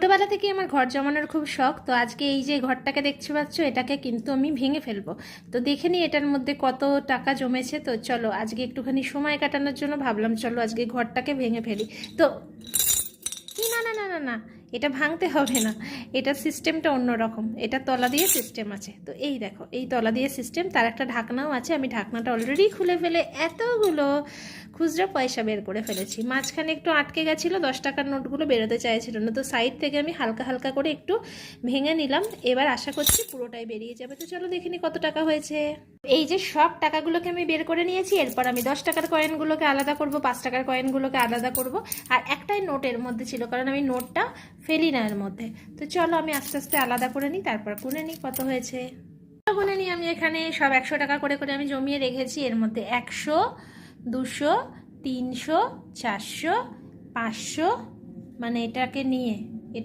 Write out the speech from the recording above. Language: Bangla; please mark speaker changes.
Speaker 1: ছোটোবেলা থেকে আমার ঘর জমানোর খুব শখ। তো আজকে এই যে ঘরটাকে দেখতে পাচ্ছ, এটাকে কিন্তু আমি ভেঙে ফেলবো। তো দেখে নিই এটার মধ্যে কত টাকা জমেছে। তো চলো আজকে একটুখানি সময় কাটানোর জন্য ভাবলাম চলো আজকে ঘরটাকে ভেঙে ফেলি। তো না না না না না, এটা ভাঙতে হবে না। এটা সিস্টেমটা অন্যরকম, এটা তলা দিয়ে সিস্টেম আছে। তো এই দেখো, এই তলা দিয়ে সিস্টেম, তার একটা ঢাকনাও আছে। আমি ঢাকনাটা অলরেডি খুলে ফেলে এতগুলো খুচরা পয়সা বের করে ফেলেছি। মাঝখানে একটু আটকে গেছিলো, 10 টাকার নোটগুলো বেরোতে চাইছিল না। তো সাইড থেকে আমি হালকা হালকা করে একটু ভেঙে নিলাম। এবার আশা করছি পুরোটাই বেরিয়ে যাবে। তো চলো দেখে নি কত টাকা হয়েছে। এই যে সব টাকাগুলোকে আমি বের করে নিয়েছি। এরপর আমি 10 টাকার কয়েনগুলোকে আলাদা করব, 5 টাকার কয়েনগুলোকে আলাদা করব। আর একটাই নোটের মধ্যে ছিল, কারণ আমি নোটটা ফেলি না এর মধ্যে। তো চলো আমি আস্তে আস্তে আলাদা করে নিই, তারপর গুনে নিই কত হয়েছে। গুনে নিই আমি এখানে সব 100 টাকা করে করে আমি জমিয়ে রেখেছি। এর মধ্যে 100, 200, 300, 400, 500, মানে এটাকে নিয়ে